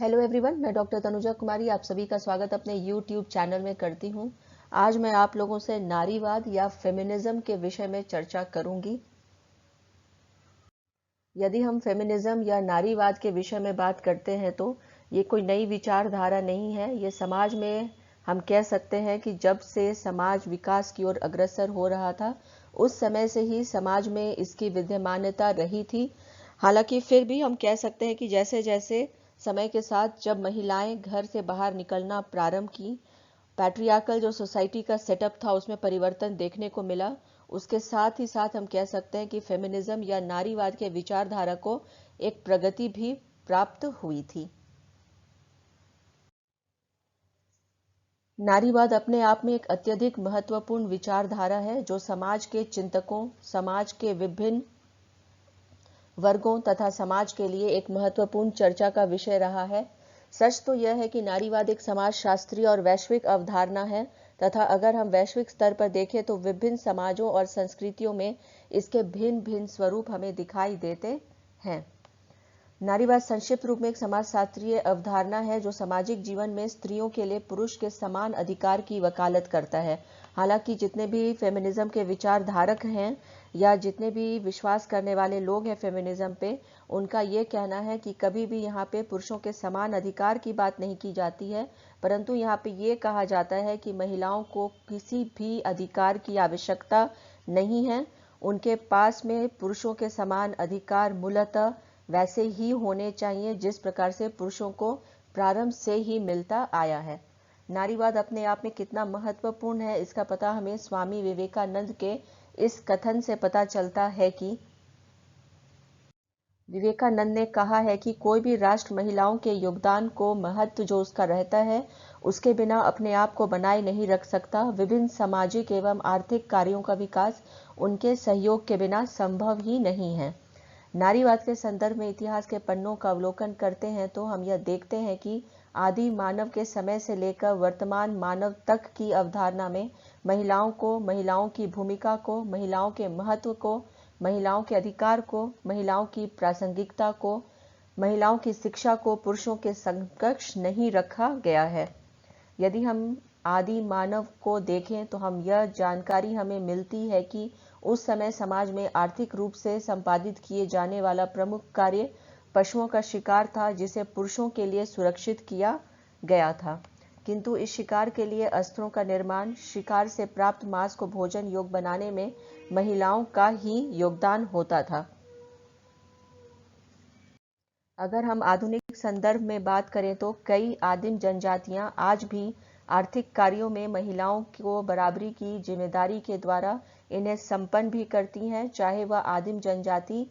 Hello everyone, मैं doctor Tanuja कुमारी आप सभी का स्वागत अपने यूट्यूब चैनल में करती हूँ। आज मैं आप लोगों से नारीवाद या फेमिनिज्म के विषय में चर्चा करूंगी। यदि हम फेमिनिज्म या नारीवाद के विषय में बात करते हैं तो ये कोई नई विचारधारा नहीं है। ये समाज में हम कह सकते हैं कि जब से समाज विकास की ओर अग्रसर हो रहा था उस समय से ही समाज में इसकी विद्यमानता रही थी। हालांकि फिर भी हम कह सकते हैं कि जैसे जैसे समय के साथ जब महिलाएं घर से बाहर निकलना प्रारंभ की, पैट्रियार्कल जो सोसाइटी का सेटअप था उसमें परिवर्तन देखने को मिला। उसके साथ ही साथ हम कह सकते हैं कि फेमिनिज्म या नारीवाद के विचारधारा को एक प्रगति भी प्राप्त हुई थी। नारीवाद अपने आप में एक अत्यधिक महत्वपूर्ण विचारधारा है जो समाज के चिंतकों, समाज के विभिन्न वर्गों तथा समाज के लिए एक महत्वपूर्ण चर्चा का विषय रहा है। सच तो यह है कि नारीवाद एक समाज शास्त्रीय और वैश्विक अवधारणा है तथा अगर हम वैश्विक स्तर पर देखें तो विभिन्न समाजों और संस्कृतियों में इसके भिन्न भिन्न स्वरूप हमें दिखाई देते हैं। नारीवाद संक्षिप्त रूप में एक समाजशास्त्रीय अवधारणा है जो सामाजिक जीवन में स्त्रियों के लिए पुरुष के समान अधिकार की वकालत करता है। हालांकि जितने भी फेमिनिज्म के विचारधारक हैं या जितने भी विश्वास करने वाले लोग हैं फेमिनिज्म पे, उनका ये कहना है कि कभी भी यहाँ पे पुरुषों के समान अधिकार की बात नहीं की जाती है, परंतु यहाँ पे ये कहा जाता है कि महिलाओं को किसी भी अधिकार की आवश्यकता नहीं है। उनके पास में पुरुषों के समान अधिकार मूलतः वैसे ही होने चाहिए जिस प्रकार से पुरुषों को प्रारंभ से ही मिलता आया है। नारीवाद अपने आप में कितना महत्वपूर्ण है इसका पता हमें स्वामी विवेकानंद के इस कथन से पता चलता है कि विवेकानंद ने कहा है कि कोई भी राष्ट्र महिलाओं के योगदान को महत्व जो उसका रहता है उसके बिना अपने आप को बनाए नहीं रख सकता। विभिन्न सामाजिक एवं आर्थिक कार्यों का विकास उनके सहयोग के बिना संभव ही नहीं है। नारीवाद के संदर्भ में इतिहास के पन्नों का अवलोकन करते हैं तो हम यह देखते हैं कि आदि मानव के समय से लेकर वर्तमान मानव तक की अवधारणा में महिलाओं को, महिलाओं की भूमिका को, महिलाओं के महत्व को, महिलाओं के अधिकार को, महिलाओं की प्रासंगिकता को, महिलाओं की शिक्षा को पुरुषों के समकक्ष नहीं रखा गया है। यदि हम आदि मानव को देखें तो हम यह जानकारी हमें मिलती है कि उस समय समाज में आर्थिक रूप से संपादित किए जाने वाला प्रमुख कार्य पशुओं का शिकार था जिसे पुरुषों के लिए सुरक्षित किया गया था, किंतु इस शिकार के लिए अस्त्रों का निर्माण, शिकार से प्राप्त मांस को भोजन योग्य बनाने में महिलाओं का ही योगदान होता था। अगर हम आधुनिक संदर्भ में बात करें तो कई आदिम जनजातियां आज भी आर्थिक कार्यों में महिलाओं को बराबरी की जिम्मेदारी के द्वारा इन्हें संपन्न भी करती हैं, चाहे वह आदिम जनजाति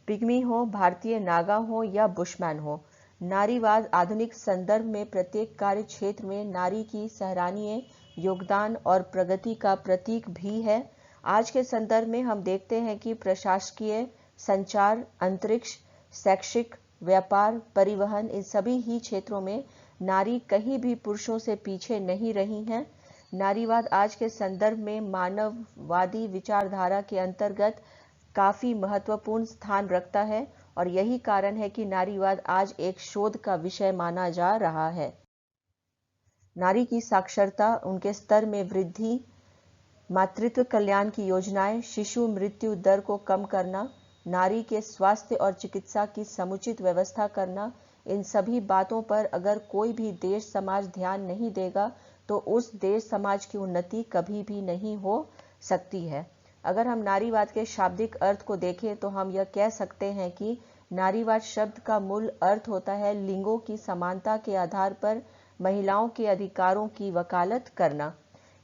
पिग्मी हो, भारतीय नागा हो या बुशमैन हो। नारीवाद आधुनिक संदर्भ में प्रत्येक कार्य क्षेत्र में नारी की सराहनीय योगदान और प्रगति का प्रतीक भी है। आज के संदर्भ में हम देखते हैं कि प्रशासकीय, संचार, अंतरिक्ष, शैक्षिक, व्यापार, परिवहन, इन सभी ही क्षेत्रों में नारी कहीं भी पुरुषों से पीछे नहीं रही हैं। नारीवाद आज के संदर्भ में मानववादी विचारधारा के अंतर्गत काफी महत्वपूर्ण स्थान रखता है और यही कारण है कि नारीवाद आज एक शोध का विषय माना जा रहा है। नारी की साक्षरता, उनके स्तर में वृद्धि, मातृत्व कल्याण की योजनाएं, शिशु मृत्यु दर को कम करना, नारी के स्वास्थ्य और चिकित्सा की समुचित व्यवस्था करना, इन सभी बातों पर अगर कोई भी देश समाज ध्यान नहीं देगा तो उस देश समाज की उन्नति कभी भी नहीं हो सकती है। अगर हम नारीवाद के शाब्दिक अर्थ को देखें तो हम यह कह सकते हैं कि नारीवाद शब्द का मूल अर्थ होता है लिंगों की समानता के आधार पर महिलाओं के अधिकारों की वकालत करना।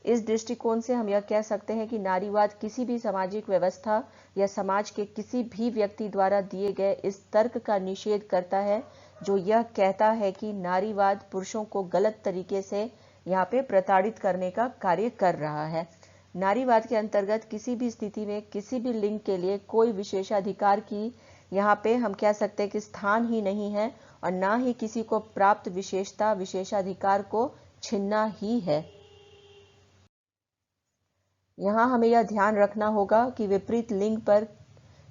इस दृष्टिकोण से हम यह कह सकते हैं कि नारीवाद किसी भी सामाजिक व्यवस्था या समाज के किसी भी व्यक्ति द्वारा दिए गए इस तर्क का निषेध करता है जो यह कहता है कि नारीवाद पुरुषों को गलत तरीके से यहाँ पे प्रताड़ित करने का कार्य कर रहा है। नारीवाद के अंतर्गत किसी भी स्थिति में किसी भी लिंग के लिए कोई विशेषाधिकार की यहाँ पे हम कह सकते हैं कि स्थान ही नहीं है और ना ही किसी को प्राप्त विशेषता विशेषाधिकार को छीनना ही है। यहाँ हमें यह ध्यान रखना होगा कि विपरीत लिंग पर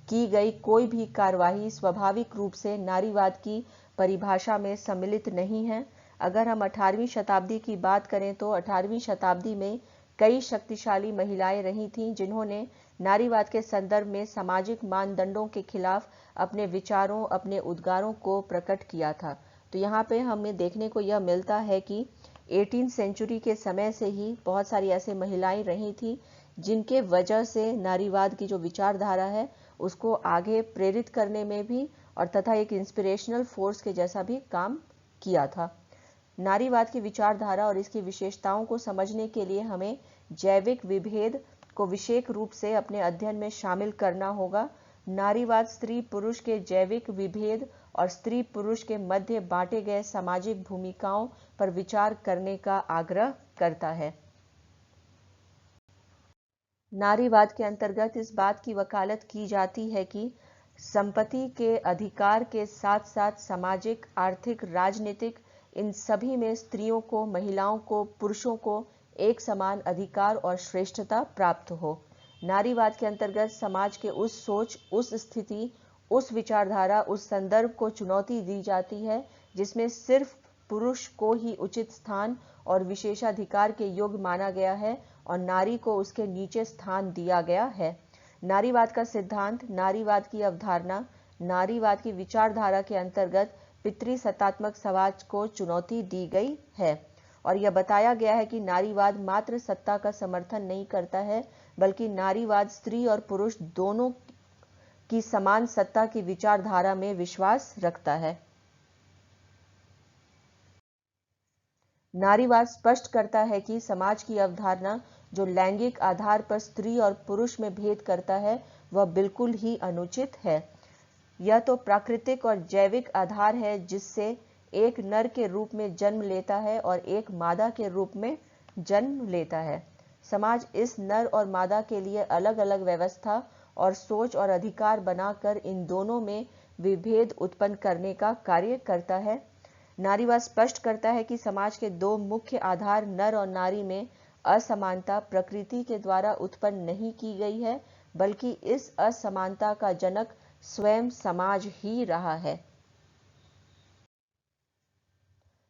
की गई कोई भी कार्यवाही स्वाभाविक रूप से नारीवाद की परिभाषा में सम्मिलित नहीं है। अगर हम 18वीं शताब्दी की बात करें तो 18वीं शताब्दी में कई शक्तिशाली महिलाएं रही थीं जिन्होंने नारीवाद के संदर्भ में सामाजिक मानदंडों के खिलाफ अपने विचारों, अपने उद्गारों को प्रकट किया था। तो यहाँ पे हमें देखने को यह मिलता है कि 18वीं सेंचुरी के समय से ही बहुत सारी ऐसे महिलाएं रही थी जिनके वजह से नारीवाद की जो विचारधारा है उसको आगे प्रेरित करने में भी और तथा एक इंस्पिरेशनल फोर्स के जैसा भी काम किया था। नारीवाद की विचारधारा और इसकी विशेषताओं को समझने के लिए हमें जैविक विभेद को विशेष रूप से अपने अध्ययन में शामिल करना होगा। नारीवाद स्त्री पुरुष के जैविक विभेद और स्त्री पुरुष के मध्य बांटे गए सामाजिक भूमिकाओं पर विचार करने का आग्रह करता है। नारीवाद के अंतर्गत इस बात की वकालत की जाती है कि संपत्ति के अधिकार के साथ साथ सामाजिक, आर्थिक, राजनीतिक इन सभी में स्त्रियों को, महिलाओं को, पुरुषों को एक समान अधिकार और श्रेष्ठता प्राप्त हो। नारीवाद के अंतर्गत समाज के उस सोच, उस स्थिति, उस विचारधारा, उस संदर्भ को चुनौती दी जाती है जिसमें सिर्फ पुरुष को ही उचित स्थान और विशेषाधिकार के योग्य माना गया है और नारी को उसके नीचे स्थान दिया गया है। नारीवाद का सिद्धांत, नारीवाद की अवधारणा, नारीवाद की विचारधारा के अंतर्गत पितृसत्तात्मक समाज को चुनौती दी गई है और यह बताया गया है कि नारीवाद मात्र सत्ता का समर्थन नहीं करता है बल्कि नारीवाद स्त्री और पुरुष दोनों की समान सत्ता की विचारधारा में विश्वास रखता है। नारीवाद स्पष्ट करता है कि समाज की अवधारणा जो लैंगिक आधार पर स्त्री और पुरुष में भेद करता है वह बिल्कुल ही अनुचित है। यह तो प्राकृतिक और जैविक आधार है जिससे एक नर के रूप में जन्म लेता है और एक मादा के रूप में जन्म लेता है। समाज इस नर और मादा के लिए अलग अलग व्यवस्था और सोच और अधिकार बनाकर इन दोनों में विभेद उत्पन्न करने का कार्य करता है। नारीवाद स्पष्ट करता है कि समाज के दो मुख्य आधार नर और नारी में असमानता प्रकृति के द्वारा उत्पन्न नहीं की गई है बल्कि इस असमानता का जनक स्वयं समाज ही रहा है।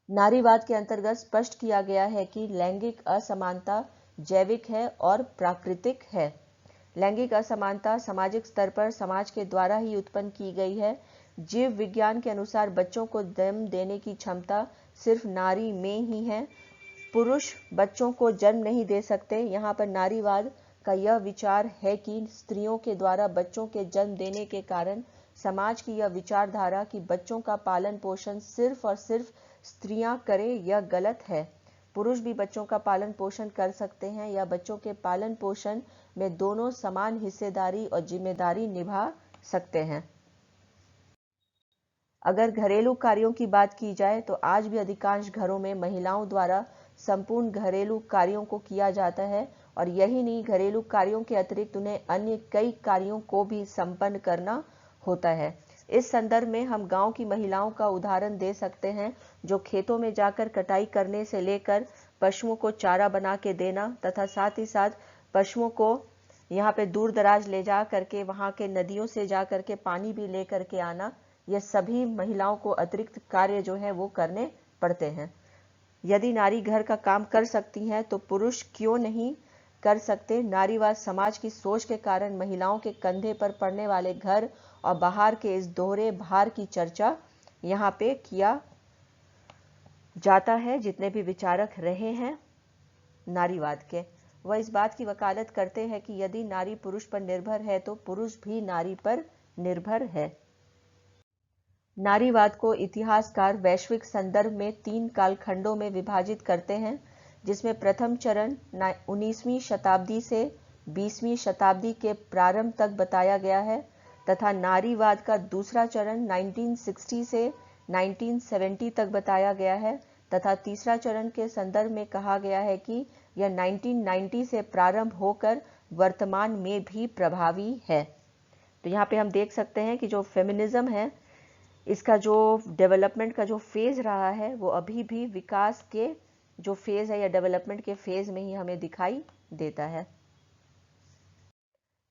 नारीवाद के अंतर्गत स्पष्ट किया गया है कि लैंगिक असमानता जैविक है और प्राकृतिक है। लैंगिक असमानता सामाजिक स्तर पर समाज के द्वारा ही उत्पन्न की गई है। जीव विज्ञान के अनुसार बच्चों को जन्म देने की क्षमता सिर्फ नारी में ही है। पुरुष बच्चों को जन्म नहीं दे सकते। यहाँ पर नारीवाद का यह विचार है कि स्त्रियों के द्वारा बच्चों के जन्म देने के कारण समाज की यह विचारधारा कि बच्चों का पालन पोषण सिर्फ और सिर्फ स्त्रियां करें, यह गलत है। पुरुष भी बच्चों का पालन पोषण कर सकते हैं या बच्चों के पालन पोषण में दोनों समान हिस्सेदारी और जिम्मेदारी निभा सकते हैं। अगर घरेलू कार्यों की बात की जाए तो आज भी अधिकांश घरों में महिलाओं द्वारा संपूर्ण घरेलू कार्यों को किया जाता है और यही नहीं, घरेलू कार्यों के अतिरिक्त उन्हें अन्य कई कार्यों को भी संपन्न करना होता है। इस संदर्भ में हम गांव की महिलाओं का उदाहरण दे सकते हैं जो खेतों में जाकर कटाई करने से लेकर पशुओं को चारा बना के देना तथा साथ ही साथ पशुओं को यहाँ पे दूर दराज ले जा करके वहाँ के नदियों से जा करके पानी भी ले करके आना, यह सभी महिलाओं को अतिरिक्त कार्य जो है वो करने पड़ते हैं। यदि नारी घर का काम कर सकती हैं तो पुरुष क्यों नहीं कर सकते। नारीवाद समाज की सोच के कारण महिलाओं के कंधे पर पड़ने वाले घर और बाहर के इस दोहरे भार की चर्चा यहाँ पे किया जाता है। जितने भी विचारक रहे हैं नारीवाद के, वह इस बात की वकालत करते हैं कि यदि नारी पुरुष पर निर्भर है तो पुरुष भी नारी पर निर्भर है। नारीवाद को इतिहासकार वैश्विक संदर्भ में 3 कालखंडों में विभाजित करते हैं, जिसमें प्रथम चरण 19वीं शताब्दी से 20वीं शताब्दी के प्रारंभ तक बताया गया है तथा नारीवाद का दूसरा चरण 1960 से 1970 तक बताया गया है तथा तीसरा चरण के संदर्भ में कहा गया है कि यह 1990 से प्रारंभ होकर वर्तमान में भी प्रभावी है। तो यहाँ पे हम देख सकते हैं कि जो फेमिनिज्म है इसका जो डेवलपमेंट का जो फेज रहा है वो अभी भी विकास के जो फेज है या डेवलपमेंट के फेज में ही हमें दिखाई देता है।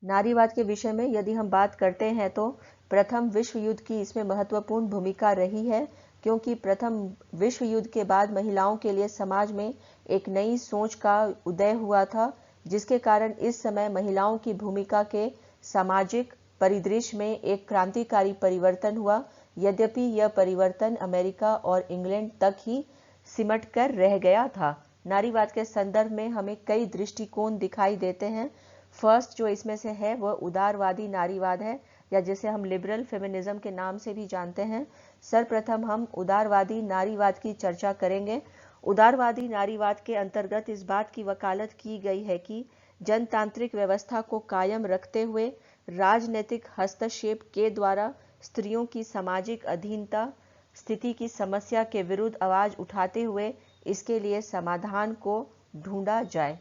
नारीवाद के विषय में यदि हम बात करते हैं तो प्रथम विश्व युद्ध की इसमें महत्वपूर्ण भूमिका रही है। क्योंकि प्रथम विश्व युद्ध के बाद महिलाओं के लिए समाज में एक नई सोच का उदय हुआ था, जिसके कारण इस समय महिलाओं की भूमिका के सामाजिक परिदृश्य में एक क्रांतिकारी परिवर्तन हुआ। यद्यपि यह परिवर्तन अमेरिका और इंग्लैंड तक ही सिमट कर रह गया था। नारीवाद के संदर्भ में हमें कई दृष्टिकोण दिखाई देते हैं। फर्स्ट जो इसमें से है वह उदारवादी नारीवाद है, या जिसे हम लिबरल फेमिनिज्म के नाम से भी जानते हैं। सर्वप्रथम हम उदारवादी नारीवाद की चर्चा करेंगे। उदारवादी नारीवाद के अंतर्गत इस बात की वकालत की गई है कि जनतांत्रिक व्यवस्था को कायम रखते हुए राजनीतिक हस्तक्षेप के द्वारा स्त्रियों की सामाजिक अधीनता स्थिति की समस्या के विरुद्ध आवाज उठाते हुए इसके लिए समाधान को ढूंढा जाए।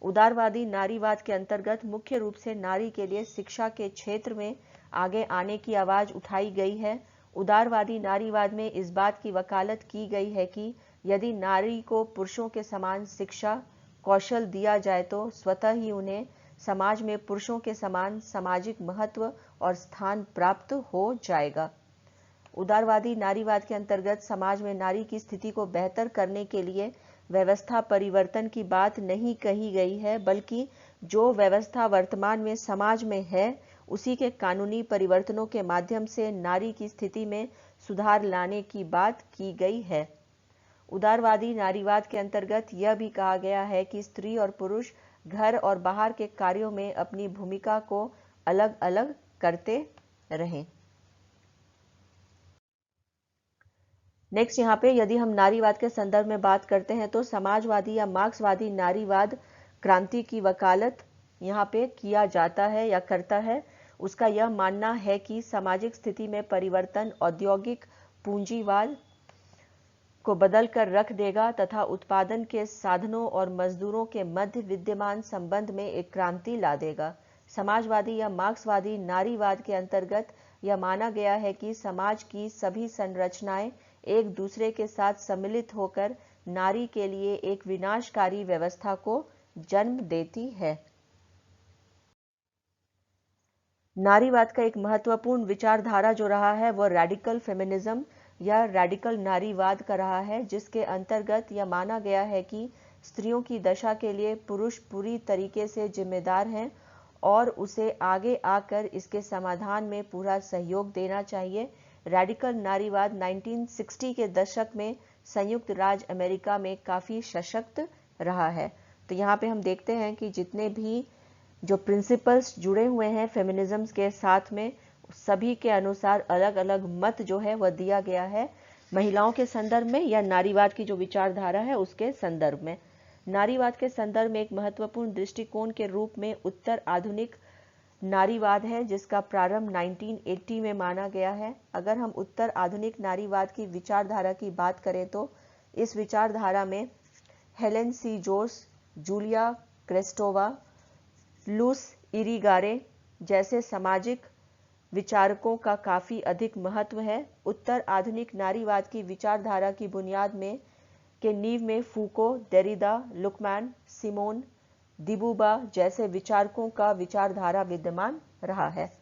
उदारवादी नारीवाद के अंतर्गत मुख्य रूप से नारी के लिए शिक्षा के क्षेत्र में आगे आने की आवाज उठाई गई है। उदारवादी नारीवाद में इस बात की वकालत की गई है कि यदि नारी को पुरुषों के समान शिक्षा कौशल दिया जाए तो स्वतः ही उन्हें समाज में पुरुषों के समान सामाजिक महत्व और स्थान प्राप्त हो जाएगा। उदारवादी नारीवाद के अंतर्गत समाज में नारी की स्थिति को बेहतर करने के लिए व्यवस्था परिवर्तन की बात नहीं कही गई है, बल्कि जो व्यवस्था वर्तमान में समाज में है उसी के कानूनी परिवर्तनों के माध्यम से नारी की स्थिति में सुधार लाने की बात की गई है। उदारवादी नारीवाद के अंतर्गत यह भी कहा गया है कि स्त्री और पुरुष घर और बाहर के कार्यों में अपनी भूमिका को अलग अलग करते रहें। नेक्स्ट यहाँ पे यदि हम नारीवाद के संदर्भ में बात करते हैं तो समाजवादी या मार्क्सवादी नारीवाद क्रांति की वकालत यहाँ पे किया जाता है या करता है। उसका यह मानना है कि सामाजिक स्थिति में परिवर्तन औद्योगिक पूंजीवाद को बदल कर रख देगा तथा उत्पादन के साधनों और मजदूरों के मध्य विद्यमान संबंध में एक क्रांति ला देगा। समाजवादी या मार्क्सवादी नारीवाद के अंतर्गत यह माना गया है कि समाज की सभी संरचनाएं एक दूसरे के साथ सम्मिलित होकर नारी के लिए एक विनाशकारी व्यवस्था को जन्म देती है। नारीवाद का एक महत्वपूर्ण विचारधारा जो रहा है वह रेडिकल फेमिनिज्म या रेडिकल नारीवाद का रहा है, जिसके अंतर्गत यह माना गया है कि स्त्रियों की दशा के लिए पुरुष पूरी तरीके से जिम्मेदार हैं और उसे आगे आकर इसके समाधान में पूरा सहयोग देना चाहिए। रेडिकल नारीवाद 1960 के दशक में संयुक्त राज्य अमेरिका में काफी सशक्त रहा है। तो यहाँ पे हम देखते हैं कि जितने भी जो प्रिंसिपल्स जुड़े हुए हैं फेमिनिज्म के साथ में सभी के अनुसार अलग अलग मत जो है वह दिया गया है महिलाओं के संदर्भ में या नारीवाद की जो विचारधारा है उसके संदर्भ में। नारीवाद के संदर्भ में एक महत्वपूर्ण दृष्टिकोण के रूप में उत्तर आधुनिक नारीवाद है, जिसका प्रारंभ 1980 में माना गया है। अगर हम उत्तर आधुनिक नारीवाद की विचारधारा की बात करें तो इस विचारधारा में हेलेन सी जोस, जूलिया क्रेस्टोवा, लूस इरिगारे जैसे सामाजिक विचारकों का काफी अधिक महत्व है। उत्तर आधुनिक नारीवाद की विचारधारा की बुनियाद में के नींव में फूको, डेरिडा, लुकमैन, सिमोन दिबूबा जैसे विचारकों का विचारधारा विद्यमान रहा है।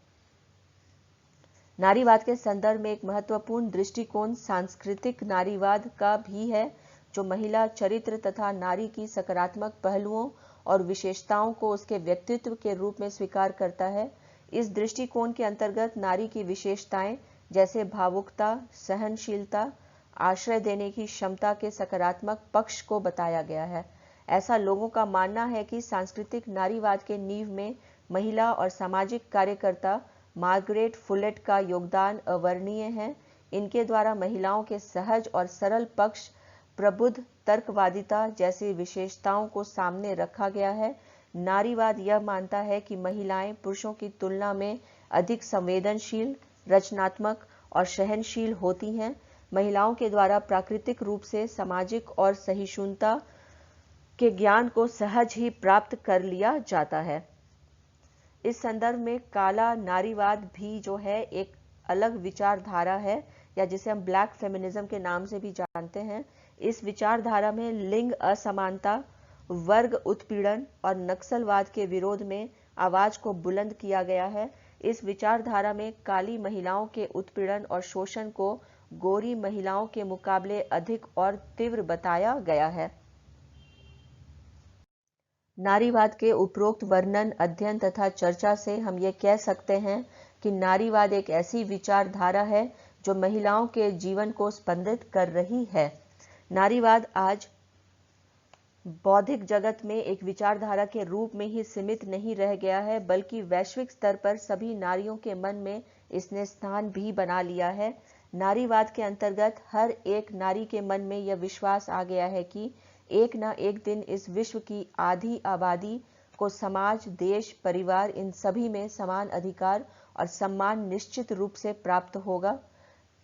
नारीवाद के संदर्भ में एक महत्वपूर्ण दृष्टिकोण सांस्कृतिक नारीवाद का भी है, जो महिला चरित्र तथा नारी की सकारात्मक पहलुओं और विशेषताओं को उसके व्यक्तित्व के रूप में स्वीकार करता है। इस दृष्टिकोण के अंतर्गत नारी की विशेषताएं जैसे भावुकता, सहनशीलता, आश्रय देने की क्षमता के सकारात्मक पक्ष को बताया गया है। ऐसा लोगों का मानना है कि सांस्कृतिक नारीवाद के नींव में महिला और सामाजिक कार्यकर्ता मार्गरेट फुलेट का योगदान अवर्णनीय है। इनके द्वारा महिलाओं के सहज और सरल पक्ष, प्रबुद्ध तर्कवादिता जैसी विशेषताओं को सामने रखा गया है। नारीवाद यह मानता है कि महिलाएं पुरुषों की तुलना में अधिक संवेदनशील, रचनात्मक और सहनशील होती हैं। महिलाओं के द्वारा प्राकृतिक रूप से सामाजिक और सहिष्णुता के ज्ञान को सहज ही प्राप्त कर लिया जाता है। इस संदर्भ में काला नारीवाद भी जो है एक अलग विचारधारा है, या जिसे हम ब्लैक फेमिनिज्म के नाम से भी जानते हैं। इस विचारधारा में लिंग असमानता, वर्ग उत्पीड़न और नक्सलवाद के विरोध में आवाज को बुलंद किया गया है। इस विचारधारा में काली महिलाओं के उत्पीड़न और शोषण को गोरी महिलाओं के मुकाबले अधिक और तीव्र बताया गया है। नारीवाद के उपरोक्त वर्णन, अध्ययन तथा चर्चा से हम ये कह सकते हैं कि नारीवाद एक ऐसी विचारधारा है जो महिलाओं के जीवन को स्पंदित कर रही है। नारीवाद आज बौद्धिक जगत में एक विचारधारा के रूप में ही सीमित नहीं रह गया है, बल्कि वैश्विक स्तर पर सभी नारियों के मन में इसने स्थान भी बना लिया है। नारीवाद के अंतर्गत हर एक नारी के मन में यह विश्वास आ गया है कि एक न एक दिन इस विश्व की आधी आबादी को समाज, देश, परिवार इन सभी में समान अधिकार और सम्मान निश्चित रूप से प्राप्त होगा।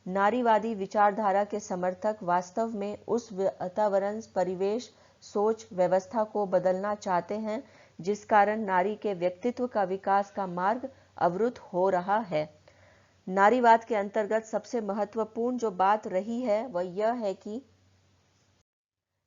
नारीवादी विचारधारा के समर्थक वास्तव में उस वातावरण, परिवेश, सोच, व्यवस्था को बदलना चाहते हैं जिस कारण नारी के व्यक्तित्व का विकास का मार्ग अवरुद्ध हो रहा है। नारीवाद के अंतर्गत सबसे महत्वपूर्ण जो बात रही है वह यह है कि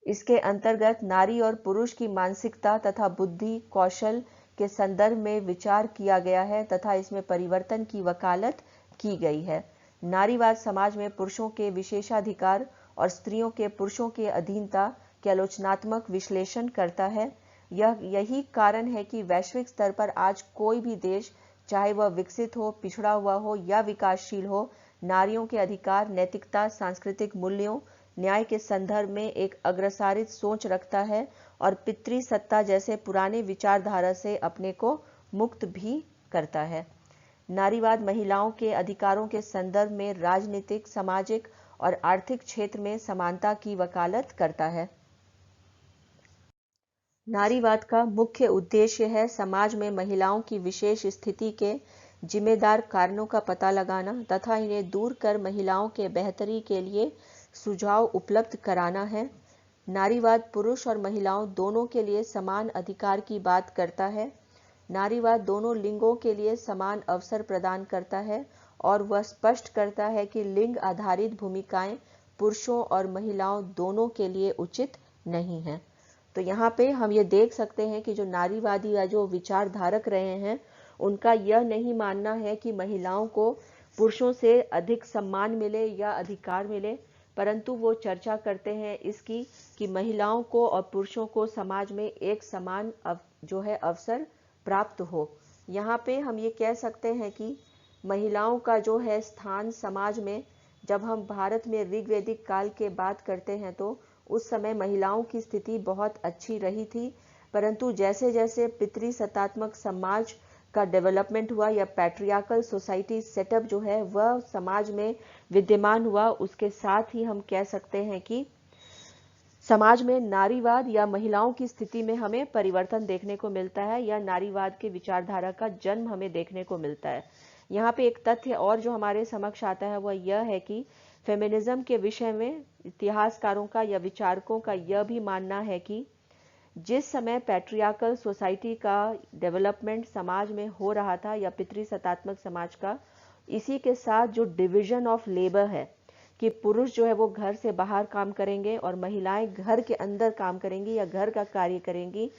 इसके अंतर्गत नारी और पुरुष की मानसिकता तथा बुद्धि, कौशल के संदर्भ में विचार किया गया है तथा इसमें परिवर्तन की वकालत की गई है। नारीवाद समाज में पुरुषों के विशेषाधिकार और स्त्रियों के पुरुषों के अधीनता के आलोचनात्मक विश्लेषण करता है। यही कारण है कि वैश्विक स्तर पर आज कोई भी देश, चाहे वह विकसित हो, पिछड़ा हुआ हो या विकासशील हो, नारियों के अधिकार, नैतिकता, सांस्कृतिक मूल्यों, न्याय के संदर्भ में एक अग्रसारित सोच रखता है और पितृसत्ता जैसे पुराने विचारधारा से अपने को मुक्त भी करता है। नारीवाद महिलाओं के अधिकारों के संदर्भ में राजनीतिक, सामाजिक और आर्थिक क्षेत्र में समानता की वकालत करता है। नारीवाद का मुख्य उद्देश्य है समाज में महिलाओं की विशेष स्थिति के जिम्मेदार कारणों का पता लगाना तथा इन्हें दूर कर महिलाओं के बेहतरी के लिए सुझाव उपलब्ध कराना है। नारीवाद पुरुष और महिलाओं दोनों के लिए समान अधिकार की बात करता है। नारीवाद दोनों लिंगों के लिए समान अवसर प्रदान करता है और वह स्पष्ट करता है कि लिंग आधारित भूमिकाएं पुरुषों और महिलाओं दोनों के लिए उचित नहीं है। तो यहाँ पे हम ये देख सकते हैं कि जो नारीवादी या जो विचारधारक रहे हैं उनका यह नहीं मानना है कि महिलाओं को पुरुषों से अधिक सम्मान मिले या अधिकार मिले, परंतु वो चर्चा करते हैं इसकी कि महिलाओं को और पुरुषों को समाज में एक समान जो है अवसर प्राप्त हो। यहाँ पे हम ये कह सकते हैं कि महिलाओं का जो है स्थान समाज में, जब हम भारत में ऋग्वैदिक काल के बात करते हैं तो उस समय महिलाओं की स्थिति बहुत अच्छी रही थी, परंतु जैसे जैसे पितृसत्तात्मक समाज का डेवलपमेंट हुआ या पैट्रियार्कल सोसाइटी सेटअप जो है वह समाज में विद्यमान हुआ, उसके साथ ही हम कह सकते हैं कि समाज में नारीवाद या महिलाओं की स्थिति में हमें परिवर्तन देखने को मिलता है या नारीवाद के विचारधारा का जन्म हमें देखने को मिलता है। यहाँ पे एक तथ्य और जो हमारे समक्ष आता है वह यह है कि फेमिनिज्म के विषय में इतिहासकारों का या विचारकों का यह भी मानना है कि जिस समय पैट्रियार्कल सोसाइटी का डेवलपमेंट समाज में हो रहा था या पितृसत्तात्मक समाज का, इसी के साथ जो डिवीजन ऑफ लेबर है कि पुरुष जो है वो घर से बाहर काम करेंगे और महिलाएं घर के अंदर काम करेंगी या घर का कार्य करेंगी,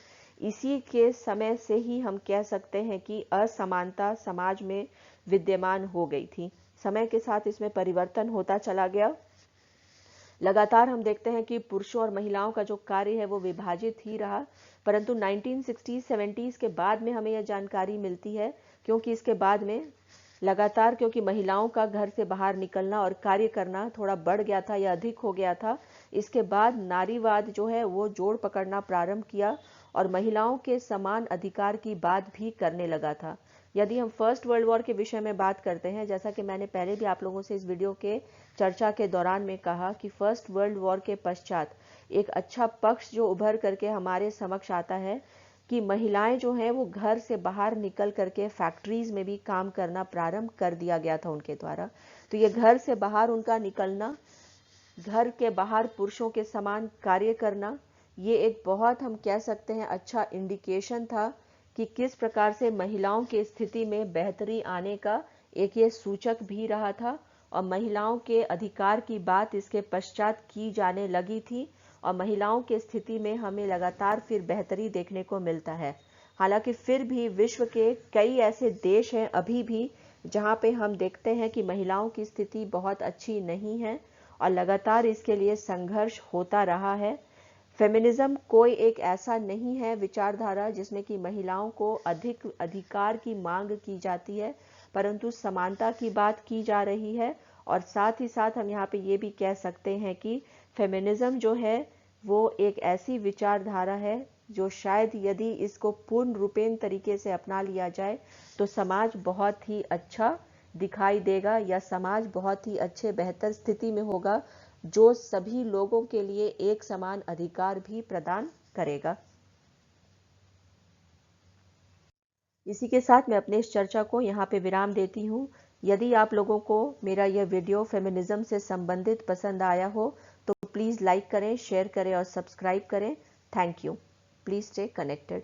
इसी के समय से ही हम कह सकते हैं कि असमानता समाज में विद्यमान हो गई थी। समय के साथ इसमें परिवर्तन होता चला गया। लगातार हम देखते हैं कि पुरुषों और महिलाओं का जो कार्य है वो विभाजित ही रहा, परंतु 1960s 70s के बाद में हमें यह जानकारी मिलती है, क्योंकि इसके बाद में लगातार क्योंकि महिलाओं का घर से बाहर निकलना और कार्य करना थोड़ा बढ़ गया था या अधिक हो गया था, इसके बाद नारीवाद जो है वो जोड़ पकड़ना प्रारंभ किया और महिलाओं के समान अधिकार की बात भी करने लगा था। यदि हम फर्स्ट वर्ल्ड वॉर के विषय में बात करते हैं, जैसा कि मैंने पहले भी आप लोगों से इस वीडियो के चर्चा के दौरान में कहा कि फर्स्ट वर्ल्ड वॉर के पश्चात एक अच्छा पक्ष जो उभर करके हमारे समक्ष आता है कि महिलाएं जो हैं वो घर से बाहर निकल करके फैक्ट्रीज में भी काम करना प्रारंभ कर दिया गया था उनके द्वारा। तो ये घर से बाहर उनका निकलना, घर के बाहर पुरुषों के समान कार्य करना, ये एक बहुत हम कह सकते हैं अच्छा इंडिकेशन था कि किस प्रकार से महिलाओं की स्थिति में बेहतरी आने का एक ये सूचक भी रहा था और महिलाओं के अधिकार की बात इसके पश्चात की जाने लगी थी और महिलाओं की स्थिति में हमें लगातार फिर बेहतरी देखने को मिलता है। हालांकि फिर भी विश्व के कई ऐसे देश हैं अभी भी जहाँ पे हम देखते हैं कि महिलाओं की स्थिति बहुत अच्छी नहीं है और लगातार इसके लिए संघर्ष होता रहा है। फेमिनिज्म कोई एक ऐसा नहीं है विचारधारा जिसमें कि महिलाओं को अधिक अधिकार की मांग की जाती है, परंतु समानता की बात की जा रही है। और साथ ही साथ हम यहाँ पे ये भी कह सकते हैं कि फेमिनिज्म जो है वो एक ऐसी विचारधारा है जो शायद यदि इसको पूर्ण रूपेण तरीके से अपना लिया जाए तो समाज बहुत ही अच्छा दिखाई देगा, या समाज बहुत ही अच्छे बेहतर स्थिति में होगा जो सभी लोगों के लिए एक समान अधिकार भी प्रदान करेगा। इसी के साथ मैं अपने इस चर्चा को यहाँ पे विराम देती हूँ। यदि आप लोगों को मेरा यह वीडियो फेमिनिज्म से संबंधित पसंद आया हो तो प्लीज़ लाइक करें, शेयर करें और सब्सक्राइब करें। Thank you. Please stay connected.